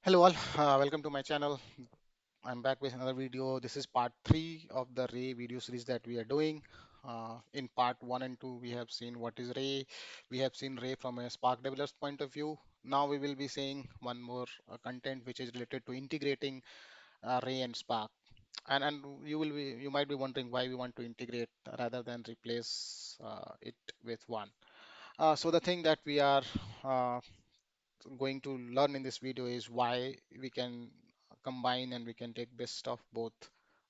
Hello all, welcome to my channel. I'm back with another video. This is part 3 of the Ray video series that we are doing. In part 1 and 2, we have seen what is Ray. We have seen Ray from a Spark developer's point of view. Now we will be seeing one more content which is related to integrating Ray and Spark. And you might be wondering why we want to integrate rather than replace it with one. So the thing that we are uh, going to learn in this video is why we can combine and we can take best of both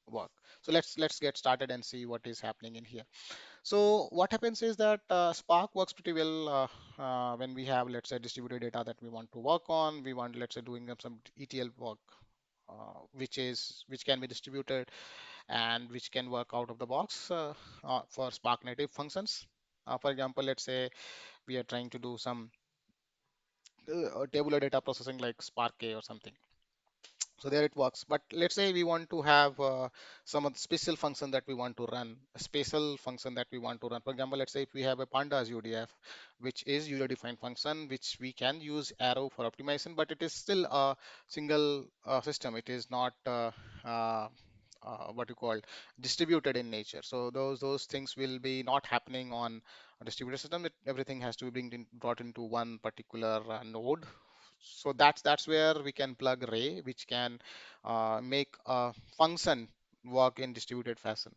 work. So let's get started and see what is happening in here. So what happens is that Spark works pretty well when we have, let's say, distributed data that we want to work on. We want, let's say, doing some ETL work, which can be distributed and which can work out of the box for Spark native functions. For example, let's say we are trying to do some tabular data processing like Spark K or something. So there it works. But let's say we want to have some of the special function that we want to run, a special function that we want to run. For example, let's say if we have a pandas UDF, which is user defined function, which we can use Arrow for optimization, but it is still a single system. It is not uh, what you call distributed in nature. So those things will be not happening on a distributed system. Everything has to be brought into one particular node. So that's where we can plug Ray, which can make a function work in distributed fashion.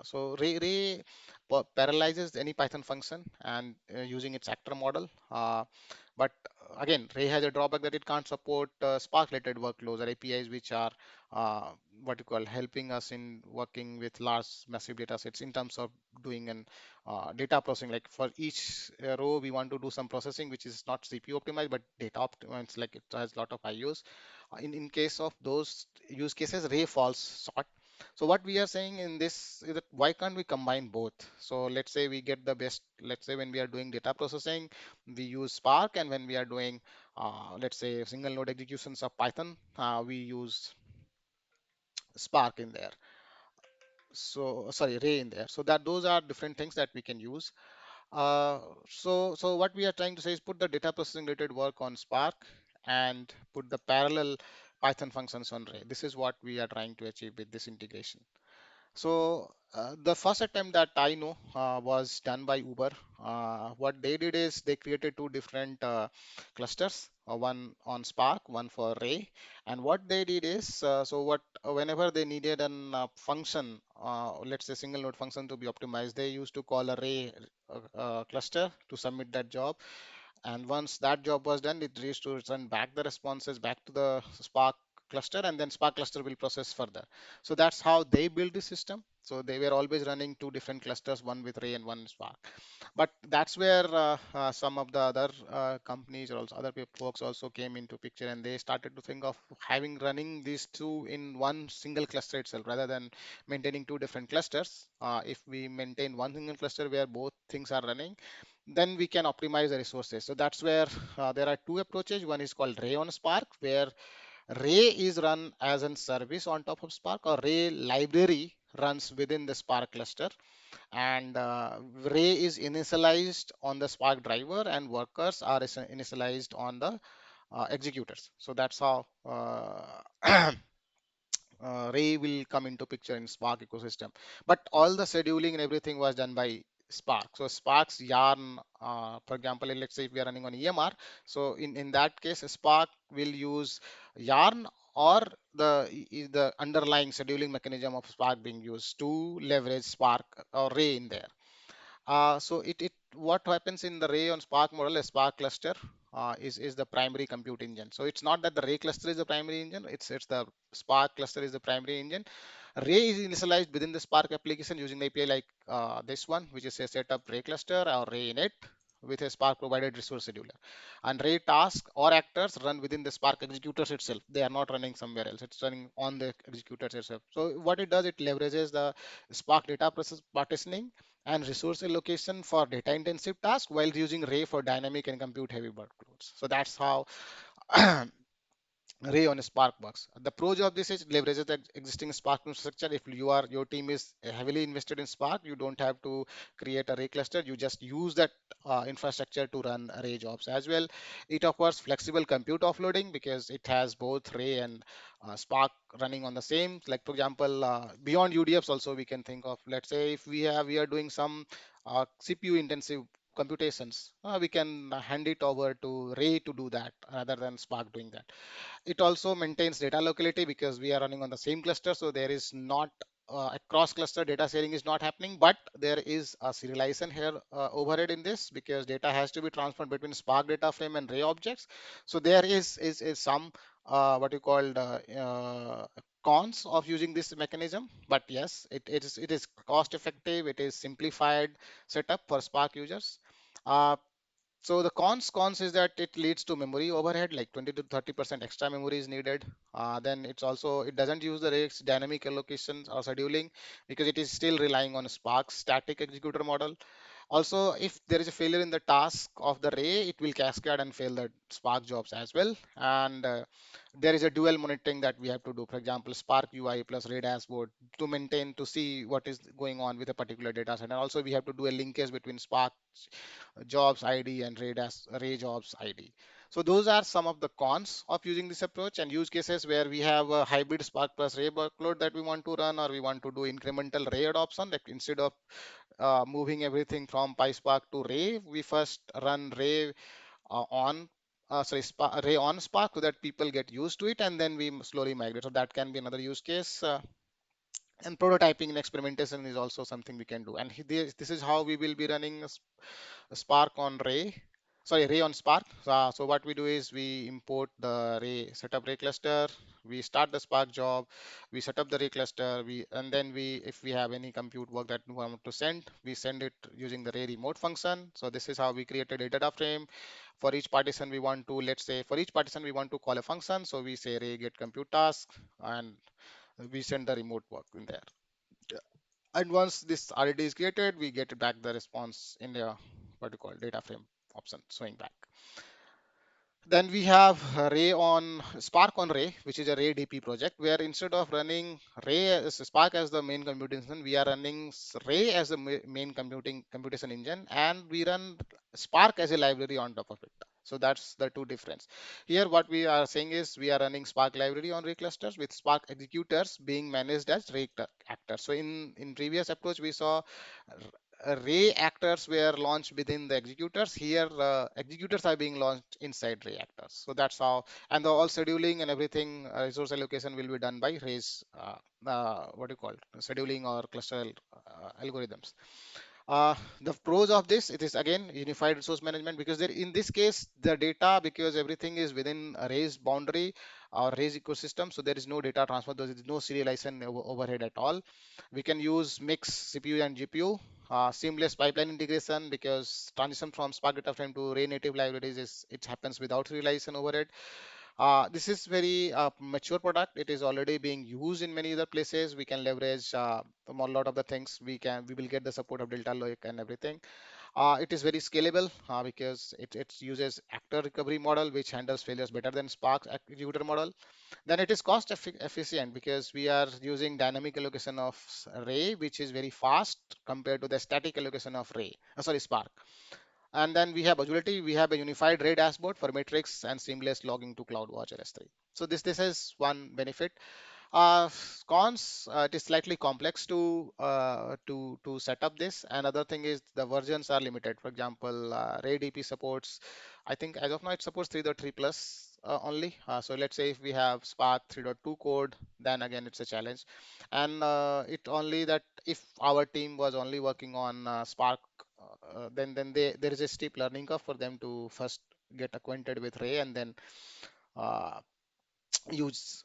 So Ray parallelizes any Python function and using its actor model. But again, Ray has a drawback that it can't support Spark-related workloads or APIs, which are uh, what you call helping us in working with large, massive data sets in terms of doing an data processing. Like for each row, we want to do some processing, which is not CPU optimized, but data optimized. Like it has a lot of IOs. In case of those use cases, Ray falls short. So what we are saying in this is that why can't we combine both? So let's say we get the best. Let's say when we are doing data processing, we use Spark, and when we are doing, let's say, single node executions of Python, we use Spark in there. So sorry, Ray in there. So that those are different things that we can use. So what we are trying to say is put the data processing related work on Spark and put the parallel Python functions on Ray. This is what we are trying to achieve with this integration. So the first attempt that I know was done by Uber. What they did is they created two different clusters, one on Spark, one for Ray. And what they did is, so what whenever they needed an function, let's say single node function to be optimized, they used to call a Ray cluster to submit that job. And once that job was done, it used to return back the responses back to the Spark cluster, and then Spark cluster will process further. So that's how they built the system. So they were always running two different clusters, one with Ray and one Spark. But that's where some of the other companies or also other folks also came into picture, and they started to think of having running these two in one single cluster itself rather than maintaining two different clusters. If we maintain one single cluster where both things are running, then we can optimize the resources. So that's where there are two approaches. One is called Ray on Spark, where Ray is run as a service on top of Spark, or Ray library runs within the Spark cluster, and Ray is initialized on the Spark driver, and workers are initialized on the executors. So that's how Ray will come into picture in Spark ecosystem. But all the scheduling and everything was done by Spark. So Spark's Yarn, for example, let's say if we are running on EMR, so in that case, Spark will use Yarn or the underlying scheduling mechanism of Spark being used to leverage Spark or Ray in there. So it what happens in the Ray on Spark model, a Spark cluster is the primary compute engine. So it's not that the Ray cluster is the primary engine, it's the Spark cluster is the primary engine. Ray is initialized within the Spark application using the API like this one, which is a setup Ray cluster or Ray init with a Spark provided resource scheduler. And Ray tasks or actors run within the Spark executors itself. They are not running somewhere else. It's running on the executors itself. So what it does, it leverages the Spark data process partitioning and resource allocation for data intensive tasks while using Ray for dynamic and compute heavy workloads. So that's how Ray on Spark works. The pros of this is leverages the existing Spark infrastructure. If your team is heavily invested in Spark, you don't have to create a Ray cluster. You just use that infrastructure to run Ray jobs as well. It offers flexible compute offloading because it has both Ray and Spark running on the same. Like for example, beyond UDFs also we can think of. Let's say if we are doing some CPU intensive computations, we can hand it over to Ray to do that rather than Spark doing that. It also maintains data locality because we are running on the same cluster, so there is not a cross cluster data sharing is not happening, but there is a serialization here overhead in this because data has to be transferred between Spark data frame and Ray objects. So there is some what you called cons of using this mechanism, but yes, it is cost effective, it is simplified setup for Spark users. Uh, so the cons is that it leads to memory overhead, like 20 to 30% extra memory is needed. Then it doesn't use the Rake's dynamic allocations or scheduling because it is still relying on Spark's static executor model. Also, if there is a failure in the task of the Ray, it will cascade and fail the Spark jobs as well. And there is a dual monitoring that we have to do. For example, Spark UI plus Ray dashboard to maintain to see what is going on with a particular data set. And also we have to do a linkage between Spark jobs ID and Ray jobs ID. So those are some of the cons of using this approach and use cases where we have a hybrid Spark plus Ray workload that we want to run, or we want to do incremental Ray adoption. Like instead of moving everything from PySpark to Ray, we first run Ray on Ray on Spark so that people get used to it, and then we slowly migrate. So that can be another use case. And prototyping and experimentation is also something we can do. And this is how we will be running Spark on Ray, sorry, Ray on Spark. So what we do is we import the Ray, set up Ray cluster, we start the Spark job, we set up the Ray cluster, and then if we have any compute work that we want to send, we send it using the Ray remote function. So this is how we created a data frame. For each partition we want to, let's say for each partition we want to call a function. So we say Ray get compute task, and we send the remote work in there. And once this RD is created, we get back the response in the what you call data frame option showing back. Then we have Ray on Spark on Ray, which is a Ray DP project, where instead of running Spark as the main computation, we are running Ray as the main computation engine, and we run Spark as a library on top of it. So that's the two difference. Here, what we are saying is we are running Spark library on Ray clusters with Spark executors being managed as Ray actors. So in previous approach, we saw Ray actors were launched within the executors. Here, executors are being launched inside Ray actors. So that's how, and the all scheduling and everything, resource allocation will be done by Ray's, what do you call it, scheduling or cluster algorithms. The pros of this, it is again unified resource management because there in this case the data, because everything is within Ray's boundary or Ray's ecosystem, so there is no data transfer, there is no serialization overhead at all. We can use mix CPU and GPU, seamless pipeline integration because transition from Spark data frame to Ray native libraries is it happens without serialization overhead. This is very mature product. It is already being used in many other places. We can leverage a lot of the things. We will get the support of Delta Lake and everything. It is very scalable because it uses actor recovery model, which handles failures better than Spark executor model. Then it is cost efficient because we are using dynamic allocation of Ray, which is very fast compared to the static allocation of Spark. And then we have agility. We have a unified Ray dashboard for metrics and seamless logging to CloudWatch or S3. So this is one benefit. Uh, Cons, it is slightly complex to set up this. Another thing is the versions are limited. For example, RayDP supports, I think as of now it supports 3.3 plus only. So let's say if we have Spark 3.2 code, then again it's a challenge. And it only that if our team was only working on Spark, there is a steep learning curve for them to first get acquainted with Ray and then uh, use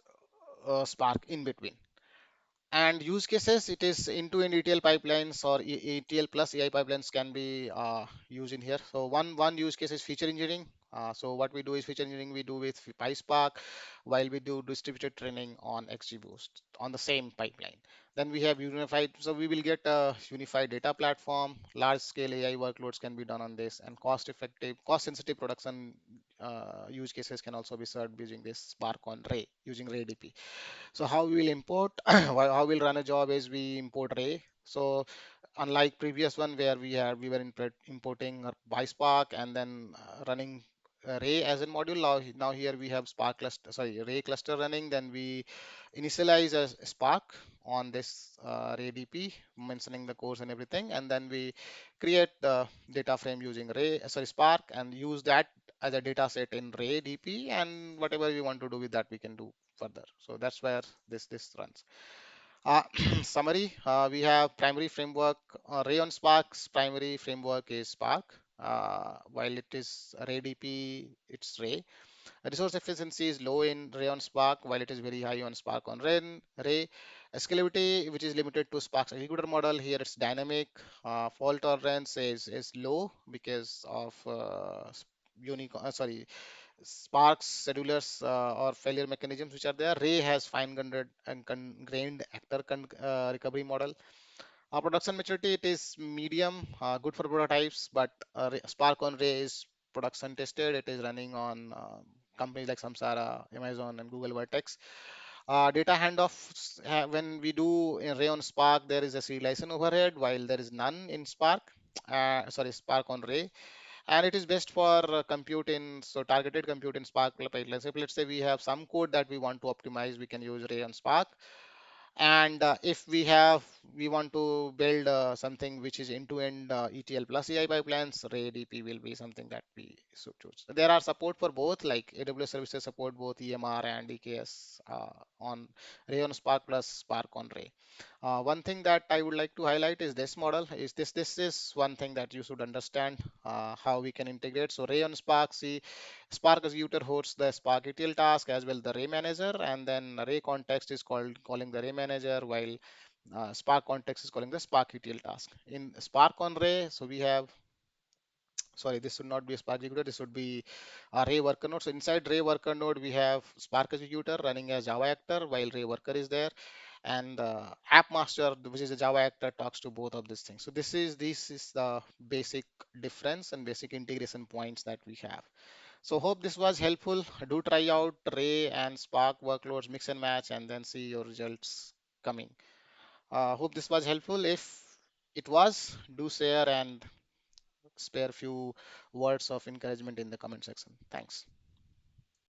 Spark in between. And use cases, it is end-to-end ETL pipelines or ETL plus AI pipelines can be used in here. So one use case is feature engineering. So what we do is feature engineering we do with PySpark while we do distributed training on XGBoost on the same pipeline. Then we have unified, so we will get a unified data platform. Large scale AI workloads can be done on this, and cost effective, cost sensitive production use cases can also be served using this Spark on Ray using RayDP. So how we will import, how we'll run a job is we import Ray. So unlike previous one where we were importing PySpark and then running Ray as a module. Now here we have Spark cluster, sorry, Ray cluster running. Then we initialize a Spark on this Ray DP, mentioning the course and everything, and then we create the data frame using Ray, sorry, Spark, and use that as a data set in Ray DP, and whatever we want to do with that, we can do further. So that's where this runs. Uh, Summary, we have primary framework, Ray on Spark's primary framework is Spark. While it is RayDP, it's Ray. Resource efficiency is low in Ray on Spark, while it is very high on Spark on Ray. Scalability, which is limited to Spark's executor model, here it's dynamic. Fault tolerance is low because of unique, sorry, Spark's schedulers or failure mechanisms which are there. Ray has fine-grained and grained actor recovery model. Production maturity, it is medium, good for prototypes, but Spark on Ray is production tested. It is running on companies like Samsara, Amazon, and Google Vertex. Data handoffs, when we do in Ray on Spark, there is a serialization overhead, while there is none in Spark. Sorry, Spark on Ray, and it is best for compute in so targeted compute in Spark pipelines. If let's say we have some code that we want to optimize, we can use Ray on Spark. And if we want to build something which is end-to-end ETL plus AI pipelines, RayDP will be something that we should choose. There are support for both, like AWS services support both EMR and EKS on Ray on Spark plus Spark on Ray. One thing that I would like to highlight is this model. Is this is one thing that you should understand how we can integrate. So Ray on Spark, see, Spark executor hosts the Spark ETL task as well the Ray manager, and then Ray context is calling the Ray manager, while Spark context is calling the Spark ETL task. In Spark on Ray, so we have, sorry, this should not be a Spark executor, this would be a Ray worker node. So inside Ray worker node, we have Spark executor running as Java actor while Ray worker is there, and app master, which is a Java actor, talks to both of these things. So this is the basic difference and basic integration points that we have. So hope this was helpful. Do try out Ray and Spark workloads, mix and match, and then see your results coming. Hope this was helpful. If it was, do share and spare few words of encouragement in the comment section. Thanks.